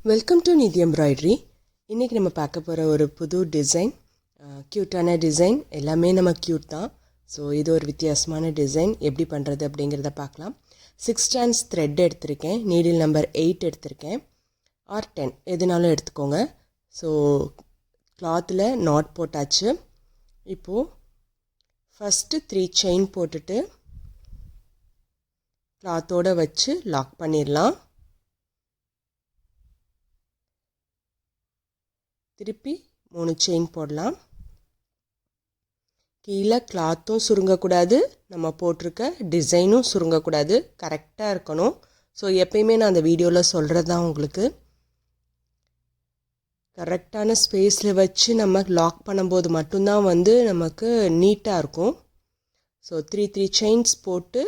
Welcome to நிதி embroidery. இன்றைக்கி நம்ம பார்க்க போகிற ஒரு புது டிசைன், க்யூட்டான டிசைன். எல்லாமே நம்ம க்யூட் தான். ஸோ இது ஒரு வித்தியாசமான டிசைன். எப்படி பண்ணுறது அப்படிங்கிறத பார்க்கலாம். 6 strands த்ரெட் எடுத்திருக்கேன். நீடில் நம்பர் 8 எடுத்திருக்கேன், ஆர் 10 எதுனாலும் எடுத்துக்கோங்க. ஸோ கிளாத்தில் நாட் போட்டாச்சு. இப்போது ஃபஸ்ட்டு 3 செயின் போட்டுட்டு கிளாத்தோடு வச்சு லாக் பண்ணிடலாம். திருப்பி 3 செயின் போடலாம். கீழே கிளாத்தும் சுருங்கக்கூடாது, நம்ம போட்டிருக்க டிசைனும் சுருங்கக்கூடாது, கரெக்டாக இருக்கணும். ஸோ எப்பயுமே நான் அந்த வீடியோவில் சொல்கிறது தான் உங்களுக்கு. கரெக்டான ஸ்பேஸில் வச்சு நம்ம லாக் பண்ணும்போது மட்டும்தான் நமக்கு நீட்டாக இருக்கும். ஸோ 3 செயின்ஸ் போட்டு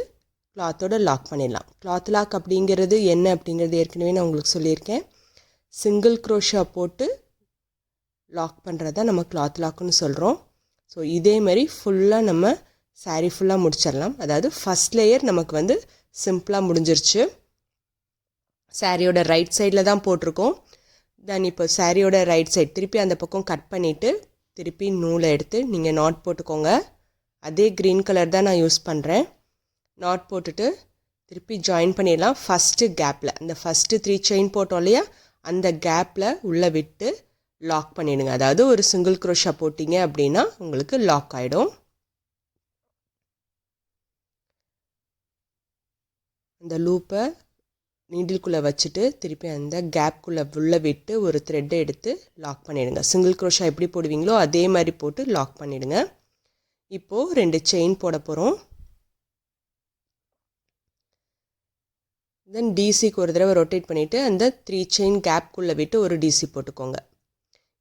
கிளாத்தோட லாக் பண்ணிடலாம். கிளாத் லாக் அப்படிங்கிறது என்ன அப்படிங்கிறது ஏற்கனவே நான் உங்களுக்கு சொல்லியிருக்கேன். சிங்கிள் க்ரோஷா போட்டு லாக் பண்ணுறதா நம்ம கிளாத் லாக்குன்னு சொல்கிறோம். ஸோ இதே மாதிரி ஃபுல்லாக நம்ம சாரீ ஃபுல்லாக முடிச்சிடலாம். அதாவது ஃபஸ்ட் லேயர் நமக்கு சிம்பிளாக முடிஞ்சிருச்சு. சாரியோட ரைட் சைடில் தான் போட்டிருக்கோம். தென் இப்போ சாரியோட ரைட் சைடு திருப்பி அந்த பக்கம் கட் பண்ணிவிட்டு திருப்பி நூலை எடுத்து நீங்கள் நாட் போட்டுக்கோங்க. அதே க்ரீன் கலர் தான் நான் யூஸ் பண்ணுறேன். நாட் போட்டுட்டு திருப்பி ஜாயின் பண்ணிடலாம். ஃபஸ்ட்டு கேப்பில், அந்த ஃபஸ்ட்டு 3 செயின் போட்டோம் இல்லையா, அந்த கேப்பில் உள்ளே விட்டு லாக் பண்ணிவிடுங்க. அதாவது ஒரு சிங்கிள் க்ரோஷா போட்டிங்க அப்படின்னா உங்களுக்கு லாக் ஆகிடும். அந்த லூப்பை நீடில்குள்ளே வச்சுட்டு திருப்பி அந்த கேப்குள்ளே உள்ளே விட்டு ஒரு த்ரெட்டை எடுத்து லாக் பண்ணிவிடுங்க. சிங்கிள் க்ரோஷா எப்படி போடுவீங்களோ அதே மாதிரி போட்டு லாக் பண்ணிவிடுங்க. இப்போது 2 செயின் போட போகிறோம். தென் டிசிக்கு ஒரு தடவை ரொட்டேட் பண்ணிவிட்டு அந்த 3 செயின் கேப்குள்ளே விட்டு ஒரு டிசி போட்டுக்கோங்க.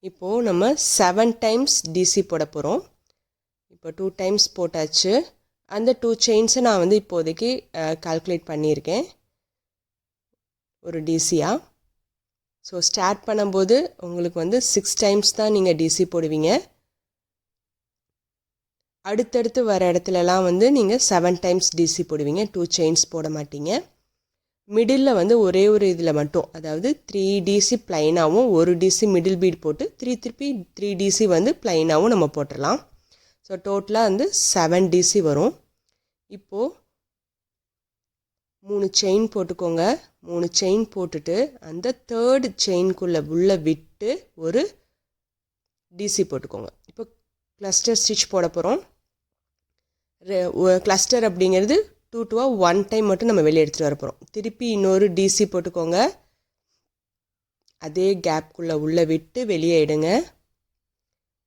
இப்போது நம்ம 7 டைம்ஸ் டிசி போட போகிறோம். இப்போ 2 டைம்ஸ் போட்டாச்சு. அந்த 2 செயின்ஸை நான் இப்போதைக்கு கால்குலேட் பண்ணியிருக்கேன் ஒரு டிசியாக. ஸோ ஸ்டார்ட் பண்ணும்போது உங்களுக்கு 6 டைம்ஸ் தான் நீங்கள் டிசி போடுவீங்க. அடுத்தடுத்து வர இடத்துலலாம் நீங்கள் 7 டைம்ஸ் டிசி போடுவீங்க. 2 செயின்ஸ் போட மாட்டீங்க. மிடில் ஒரே ஒரு இதில் மட்டும், அதாவது 3 டிசி ப்ளைனாகவும் 1 டிசி மிடில் பீட் போட்டு திருப்பி 3 டிசி ப்ளைனாகவும் நம்ம போட்டுடலாம். ஸோ டோட்டலாக 7 டிசி வரும். இப்போது 3 செயின் போட்டுக்கோங்க. 3 செயின் போட்டுட்டு அந்த 3rd செயின்குள்ளே உள்ளே விட்டு ஒரு டிசி போட்டுக்கோங்க. இப்போ கிளஸ்டர் ஸ்டிச் போட போகிறோம். கிளஸ்டர் அப்படிங்கிறது 2 1 டைம் மட்டும் நம்ம வெளியே எடுத்துகிட்டு வர போகிறோம். திருப்பி இன்னொரு டிசி போட்டுக்கோங்க. அதே கேப்குள்ளே உள்ளே விட்டு வெளியே எடுங்க.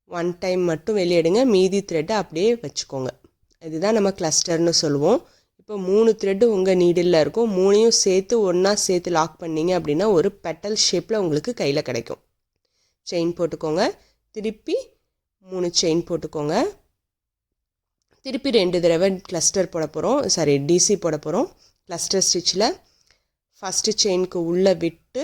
1 டைம் மட்டும் வெளியே எடுங்க. மீதி த்ரெட்டை அப்படியே வச்சுக்கோங்க. இதுதான் நம்ம கிளஸ்டர்னு சொல்லுவோம். இப்போ 3 த்ரெட்டு உங்கள் நீடில் இருக்கும். 3ஐயும் சேர்த்து ஒன்றா சேர்த்து லாக் பண்ணிங்க அப்படின்னா ஒரு பெட்டல் ஷேப்பில் உங்களுக்கு கையில் கிடைக்கும். செயின் போட்டுக்கோங்க. திருப்பி 3 செயின் போட்டுக்கோங்க. திருப்பி 2 தடவை கிளஸ்டர் போட போகிறோம், டிசி போட போகிறோம். கிளஸ்டர் ஸ்டிச்சில் ஃபஸ்ட்டு செயினுக்கு உள்ளே விட்டு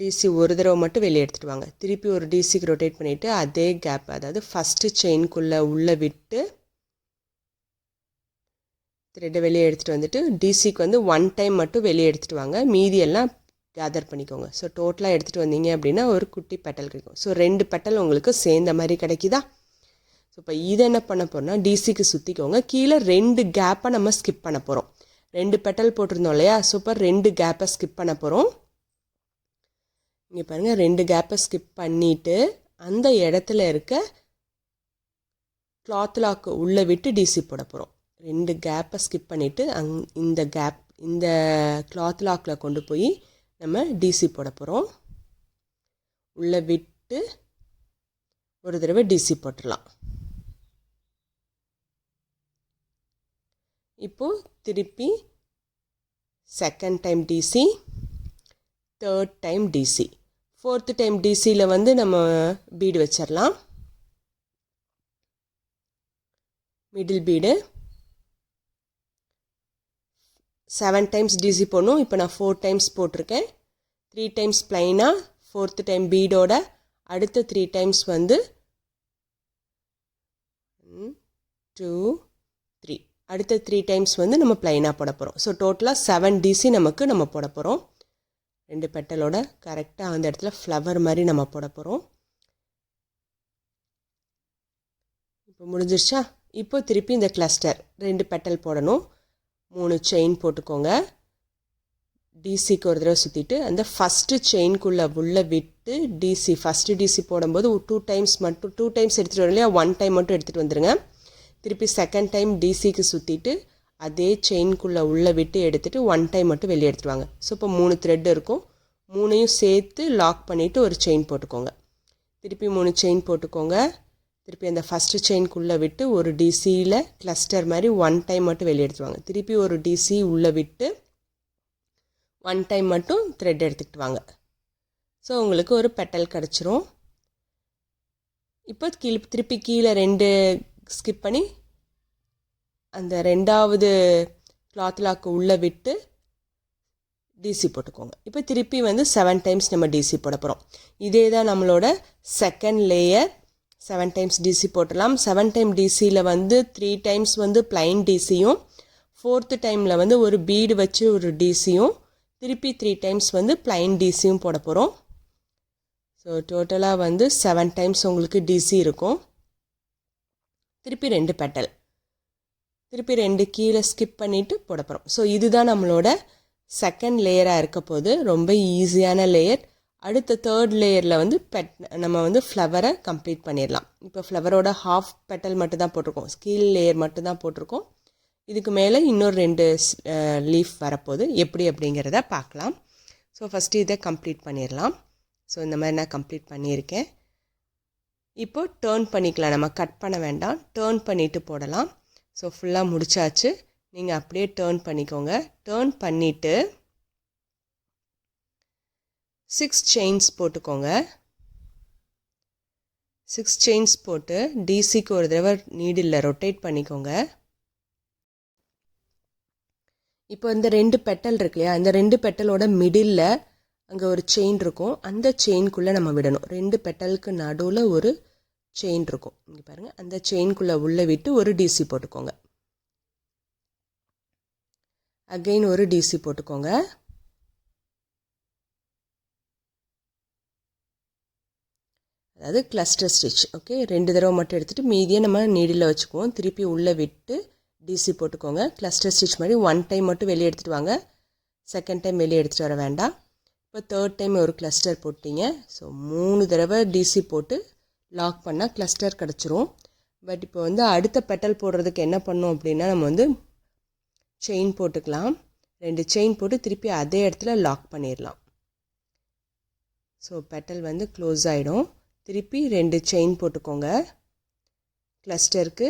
டிசி ஒரு தடவை மட்டும் வெளியே எடுத்துகிட்டு வாங்க. திருப்பி ஒரு டிசிக்கு ரொட்டேட் பண்ணிவிட்டு அதே கேப், அதாவது ஃபஸ்ட்டு செயினுக்குள்ளே உள்ளே விட்டு த்ரெட்டை வெளியே எடுத்துகிட்டு வந்துட்டு டிசிக்கு 1 டைம் மட்டும் வெளியே எடுத்துகிட்டு வாங்க. மீதியெல்லாம் கேதர் பண்ணிக்கோங்க. ஸோ டோட்டலாக எடுத்துகிட்டு வந்தீங்க அப்படின்னா ஒரு குட்டி பெட்டல் கிடைக்கும். ஸோ 2 பெட்டல் உங்களுக்கு சேர்ந்த மாதிரி கிடைக்குதா? ஸோ இப்போ இதை என்ன பண்ண போகிறோம்னா டிசிக்கு சுற்றிக்கோங்க. கீழே 2 கேப்பை நம்ம ஸ்கிப் பண்ண போகிறோம். 2 பெட்டல் போட்டிருந்தோம் இல்லையா? ஸோ இப்போ 2 கேப்பை ஸ்கிப் பண்ண போகிறோம். இங்கே பாருங்கள், 2 கேப்பை ஸ்கிப் பண்ணிவிட்டு அந்த இடத்துல இருக்க கிளாத் லாக்கு உள்ளே விட்டு டிசி போட போகிறோம். 2 கேப்பை ஸ்கிப் பண்ணிவிட்டு இந்த கிளாத் லாக்கில் கொண்டு போய் நம்ம டிசி போட போகிறோம். உள்ளே விட்டு ஒரு தடவை டிசி போட்டுடலாம். இப்போது திருப்பி 2nd time DC, 3rd time DC, 4th time டிசியில் நம்ம பீடு வச்சிடலாம். மிடில் பீடு 7 டைம்ஸ் டிசி போடணும். இப்போ நான் 4 டைம்ஸ் போட்டிருக்கேன். 3 டைம்ஸ் ப்ளைனாக, 4th டைம் பீடோட அடுத்த 3 டைம்ஸ் 1 2 3 அடுத்த 3 டைம்ஸ் நம்ம ப்ளைனாக போட போகிறோம். ஸோ டோட்டலாக 7 டிசி நம்ம போட போகிறோம். 2 பெட்டலோட கரெக்டாக அந்த இடத்துல ஃப்ளவர் மாதிரி நம்ம போட போகிறோம். இப்போ முடிஞ்சிருச்சா? இப்போ திருப்பி இந்த கிளஸ்டர் 2 பெட்டல் போடணும். 3 செயின் போட்டுக்கோங்க. டிசிக்கு ஒரு தடவை சுற்றிட்டு அந்த ஃபஸ்ட்டு செயின்குள்ளே உள்ளே விட்டு டிசி ஃபஸ்ட்டு டிசி போடும்போது 2 டைம்ஸ் மட்டும் 2 டைம்ஸ் எடுத்துகிட்டு வரும் இல்லையா, 1 டைம் மட்டும் எடுத்துகிட்டு வந்துடுங்க. திருப்பி செகண்ட் டைம் டிசிக்கு சுற்றிட்டு அதே செயின்குள்ளே உள்ளே விட்டு எடுத்துகிட்டு 1 டைம் மட்டும் வெளியே எடுத்துகிட்டு வாங்க. ஸோ இப்போ 3 த்ரெட் இருக்கும். 3ஐயும் சேர்த்து லாக் பண்ணிவிட்டு ஒரு செயின் போட்டுக்கோங்க. திருப்பி 3 செயின் போட்டுக்கோங்க. திருப்பி அந்த ஃபஸ்ட்டு செயின்குள்ளே விட்டு ஒரு டிசியில் கிளஸ்டர் மாதிரி 1 டைம் மட்டும் வெளியே எடுத்துவாங்க. திருப்பி ஒரு டிசி உள்ளே விட்டு 1 டைம் மட்டும் த்ரெட் எடுத்துக்கிட்டு வாங்க. ஸோ உங்களுக்கு ஒரு பெட்டல் கிடச்சிரும். இப்போ திருப்பி கீழே 2 ஸ்கிப் பண்ணி அந்த 2வது கிளாத் லாக்கு உள்ளே விட்டு டிசி போட்டுக்கோங்க. இப்போ திருப்பி 7 டைம்ஸ் நம்ம டிசி போட போகிறோம். இதே தான் நம்மளோட செகண்ட் லேயர். 7 டைம்ஸ் டிசி போட்டலாம். 7 டைம் டிசியில் 3 டைம்ஸ் பிளைன் டிசியும் 4th டைமில் ஒரு பீடு வச்சு ஒரு டிசியும் திருப்பி 3 டைம்ஸ் பிளைன் டிசியும் போட போகிறோம். ஸோ டோட்டலாக 7 டைம்ஸ் உங்களுக்கு டிசி இருக்கும். திருப்பி 2 பெட்டல், திருப்பி 2 கீழே ஸ்கிப் பண்ணிவிட்டு போட போகிறோம். ஸோ இதுதான் நம்மளோட செகண்ட் லேயராக இருக்க போது. ரொம்ப ஈஸியான லேயர். அடுத்த 3rd லேயரில் நம்ம ஃப்ளவரை கம்ப்ளீட் பண்ணிடலாம். இப்போ ஃப்ளவரோட ஹாஃப் பெட்டல் மட்டும் தான் போட்டிருக்கோம். கீழ் லேயர் மட்டும் தான் போட்டிருக்கோம். இதுக்கு மேலே இன்னொரு 2 லீஃப் வரப்போகுது. எப்படி அப்படிங்கிறத பார்க்கலாம். ஸோ ஃபஸ்ட்டு இதை கம்ப்ளீட் பண்ணிடலாம். ஸோ இந்த மாதிரி நான் கம்ப்ளீட் பண்ணியிருக்கேன். இப்போது டேர்ன் பண்ணிக்கலாம். நம்ம கட் பண்ண வேண்டாம், டேர்ன் பண்ணிவிட்டு போடலாம். ஸோ ஃபுல்லாக முடிச்சாச்சு. நீங்கள் அப்படியே டேர்ன் பண்ணிக்கோங்க. டேர்ன் பண்ணிவிட்டு 6 செயின்ஸ் போட்டுக்கோங்க. 6 செயின்ஸ் போட்டு டிசிக்கு ஒரு தடவை நீடில் ரொட்டேட் பண்ணிக்கோங்க. இப்போ இந்த 2 பெட்டல் இருக்கு இல்லையா, இந்த 2 பெட்டலோட மிடில் அங்கே ஒரு செயின் இருக்கும். அந்த செயின்குள்ளே நம்ம விடணும். 2 பெட்டலுக்கு நடுவில் ஒரு செயின் இருக்கும். இங்கே பாருங்கள், அந்த செயின்குள்ளே உள்ளே விட்டு ஒரு டிசி போட்டுக்கோங்க. அகெயின் ஒரு டிசி போட்டுக்கோங்க. அதாவது கிளஸ்டர் ஸ்டிச். ஓகே, 2 தடவை மட்டும் எடுத்துகிட்டு மீதியை நம்ம நீடில் வச்சுக்குவோம். திருப்பி உள்ளே விட்டு டிசி போட்டுக்கோங்க. கிளஸ்டர் ஸ்டிச் மாதிரி 1 டைம் மட்டும் வெளியே எடுத்துகிட்டு வாங்க. செகண்ட் டைம் வெளியே எடுத்துகிட்டு வர வேண்டாம். இப்போ 3rd டைம் ஒரு கிளஸ்டர் போட்டிங்க. ஸோ 3 தடவை டிசி போட்டு லாக் பண்ணால் கிளஸ்டர் கிடச்சிரும். பட் இப்போ அடுத்த பெட்டல் போடுறதுக்கு என்ன பண்ணோம் அப்படின்னா, நம்ம செயின் போட்டுக்கலாம். 2 செயின் போட்டு திருப்பி அதே இடத்துல லாக் பண்ணிடலாம். ஸோ பெட்டல் க்ளோஸ் ஆகிடும். திருப்பி 2 செயின் போட்டுக்கோங்க. கிளஸ்டருக்கு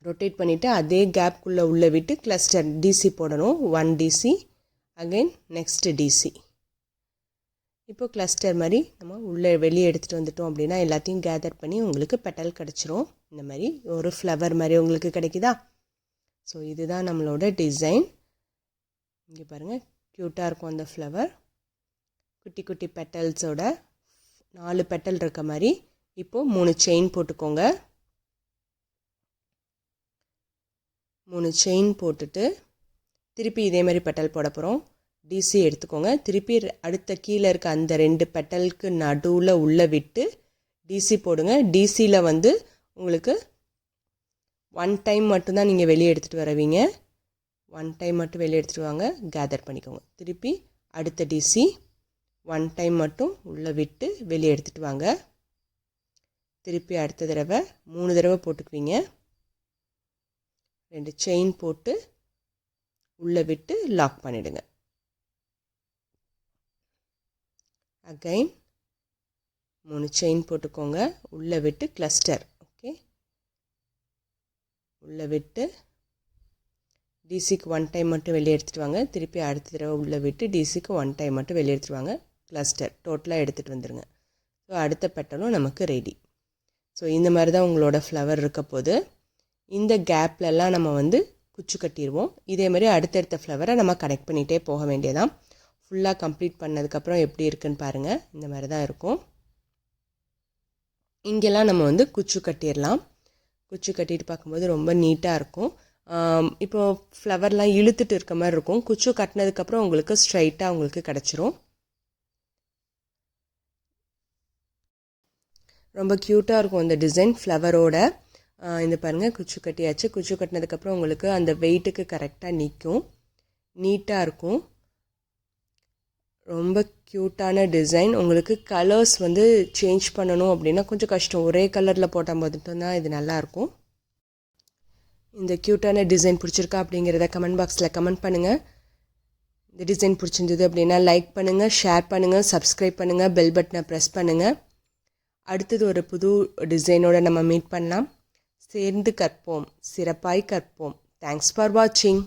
ரொட்டேட் பண்ணிவிட்டு அதே கேப்புக்குள்ளே உள்ளே விட்டு கிளஸ்டர் டிசி போடணும். 1 டிசி, அகெயின் நெக்ஸ்ட்டு டிசி. இப்போ கிளஸ்டர் மாதிரி நம்ம உள்ளே வெளியே எடுத்துகிட்டு வந்துட்டோம் அப்படின்னா எல்லாத்தையும் கேதர் பண்ணி உங்களுக்கு பெட்டல் கிடச்சிரும். இந்த மாதிரி ஒரு ஃப்ளவர் மாதிரி உங்களுக்கு கிடைக்குதா? ஸோ இதுதான் நம்மளோட டிசைன். இங்கே பாருங்கள், க்யூட்டாக இருக்கும் அந்த ஃப்ளவர். குட்டி குட்டி பெட்டல்ஸோட 4 பெட்டல் இருக்க மாதிரி. இப்போது 3 செயின் போட்டுக்கோங்க. 3 செயின் போட்டுட்டு திருப்பி இதே மாதிரி பெட்டல் போட போகிறோம். டிசி எடுத்துக்கோங்க. திருப்பி அடுத்த கீழே இருக்க அந்த 2 பெட்டலுக்கு நடுவில் உள்ளே விட்டு டிசி போடுங்க. டிசியில் உங்களுக்கு 1 டைம் மட்டும்தான் நீங்கள் வெளியே எடுத்துகிட்டு வருவீங்க. 1 டைம் மட்டும் வெளியே எடுத்துகிட்டு வாங்க. கேதர் பண்ணிக்கோங்க. திருப்பி அடுத்த டிசி 1 டைம் மட்டும் உள்ளே விட்டு வெளியே எடுத்துகிட்டு வாங்க. திருப்பி அடுத்த தடவை 3 தடவை போட்டுக்குவீங்க. 2 செயின் போட்டு உள்ளே விட்டு லாக் பண்ணிவிடுங்க. அகைன் 3 செயின் போட்டுக்கோங்க. உள்ளே விட்டு கிளஸ்டர். ஓகே, உள்ளே விட்டு டிசிக்கு 1 டைம் மட்டும் வெளியே எடுத்துகிட்டு வாங்க. திருப்பி அடுத்த தடவை உள்ளே விட்டு டிசிக்கு 1 டைம் மட்டும் வெளியே எடுத்துகிட்டு வாங்க. கிளஸ்டர் டோட்டலாக எடுத்துகிட்டு வந்துடுங்க. ஸோ அடுத்த பெட்டலும் நமக்கு ரெடி. ஸோ இந்த மாதிரி தான் உங்களோட ஃப்ளவர் இருக்க போது. இந்த கேப்லலாம் நம்ம குச்சு கட்டிடுவோம். இதே மாதிரி அடுத்தடுத்த ஃப்ளவரை நம்ம கனெக்ட் பண்ணிகிட்டே போக வேண்டியதான். ஃபுல்லாக கம்ப்ளீட் பண்ணதுக்கப்புறம் எப்படி இருக்குன்னு பாருங்கள். இந்த மாதிரி தான் இருக்கும். இங்கெல்லாம் நம்ம குச்சு கட்டிடலாம். குச்சு கட்டிட்டு பார்க்கும்போது ரொம்ப நீட்டாக இருக்கும். இப்போது ஃப்ளவர்லாம் இழுத்துட்டு இருக்க மாதிரி இருக்கும். குச்சு கட்டினதுக்கப்புறம் உங்களுக்கு ஸ்ட்ரைட்டாக உங்களுக்கு கிடச்சிரும். ரொம்ப க்யூட்டாக இருக்கும் இந்த டிசைன் ஃப்ளவரோட. இந்த பாருங்கள், குச்சு கட்டியாச்சு. குச்சு கட்டினதுக்கப்புறம் உங்களுக்கு அந்த வெயிட்டுக்கு கரெக்டாக நிற்கும், நீட்டாக இருக்கும். ரொம்ப க்யூட்டான டிசைன். உங்களுக்கு கலர்ஸ் வந்து சேஞ்ச் பண்ணணும் அப்படின்னா கொஞ்சம் கஷ்டம். ஒரே கலரில் போட்டால் மட்டும்தான் இது நல்லாயிருக்கும். இந்த க்யூட்டான டிசைன் பிடிச்சிருக்கா அப்படிங்கிறத கமெண்ட் பாக்ஸில் கமெண்ட் பண்ணுங்கள். இந்த டிசைன் பிடிச்சிருந்தது அப்படின்னா லைக் பண்ணுங்கள், ஷேர் பண்ணுங்கள், சப்ஸ்கிரைப் பண்ணுங்கள், பெல் பட்டனை ப்ரெஸ் பண்ணுங்கள். அடுத்தது ஒரு புது டிசைனோடு நம்ம மீட் பண்ணலாம். சேர்ந்து கற்போம், சிறப்பாய் கற்போம். தேங்க்ஸ் ஃபார் வாட்சிங்.